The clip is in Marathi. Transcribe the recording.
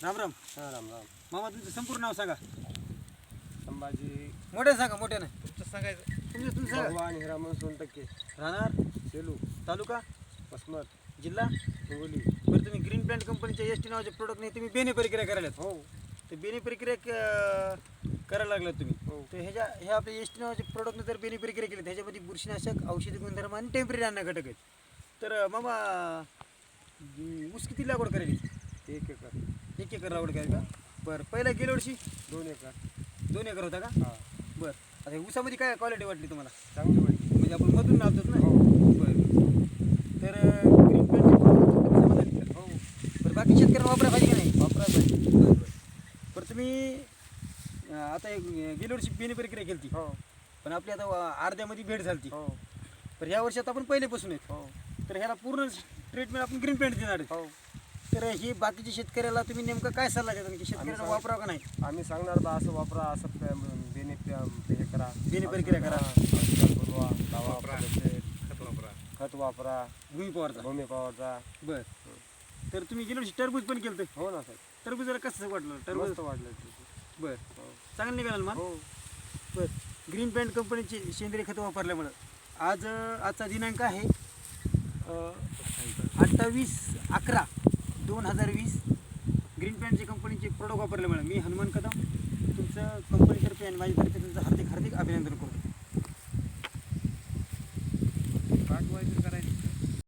राम राम हा राम राम. मामा, तुमचं संपूर्ण नाव सांगा. संभाजी मोठ्यानं सांगा, मोठ्यानं. तुमचं सांगायचं. तुम्ही सांगा. भगवान हिरामन सोनटक्के, राहणार सेलू, तालुका वसमत, जिल्हा. हिंगोली. बरं, तुम्ही ग्रीन प्लांट कंपनीच्या एस टी नावाचे प्रोडक्ट नाही तुम्ही बेने प्रक्रिया करायला हो ते बेने प्रक्रिया करायला लागलात तुम्ही. हो. तर हे आपले एस टी नावाचे प्रोडक्टने जर बेने प्रक्रिया केली त्याच्यामध्ये बुरशीनाशक, औषधी गुणधर्म आणि टेम्पररी अन्न घटक आहेत. तर मामा, ऊस किती लागवड करायची? 1 एकर, 1 एकर लागवड करायची का? बरं, पहिला गेल्या वर्षी 2 एकर. 2 एकर होता का? हा बरं, आता हे ऊसामध्ये काय क्वालिटी वाटली तुम्हाला? चांगली वाटली. म्हणजे आपण मधून लावतोच ना. हो बरं, तर ग्रीन प्लांटचे समाधान. हो बरं, बाकी शेतकऱ्यांना वापरा पाहिजे का नाही? वापरा पाहिजे. बरं बरं. बरं, तुम्ही आता गेल्या वर्षी बेने प्रक्रिया केली ती, हो पण आपली आता अर्ध्यामध्ये भेट झाली ती. हो तर ह्या वर्षात आपण पहिलेपासून आहेत. हो तर ह्याला पूर्ण ट्रीटमेंट आपण ग्रीन प्लांट देणार आहे. हो. तर हे बाकीच्या शेतकऱ्याला तुम्ही नेमकं काय सल्ला देता की शेतकऱ्यांना वापरावं का नाही? आम्ही सांगणार बा असं वापरा, असं बेने हे करा, बेने प्रक्रिया करा. औषध बनवा, दवा वापरा. वापरा, खत वापरा. खत वापरा, भूमी पवारचा. भूमी पॉवरचा. बरं, तर तुम्ही गेल्या वर्षी टरबूज पण केलं. हो ना साहेब, टरबूजाला कसं वाटलं? टरबूज मस्त वाढलं ते. बरं, हो चांगलं निघालं मग. हो बरं, ग्रीन पॅन्ट कंपनीची सेंद्रिय खतं वापरल्यामुळं आजचा दिनांक आहे 28/11/2020. ग्रीन पॅन्टची कंपनीचे प्रोडक्ट वापरल्यामुळे मी हनुमान कदम तुमचं कंपनीतर्फे आणि माझ्यातर्फे तुमचं हार्दिक हार्दिक अभिनंदन करतो. बागवायचं करायचं.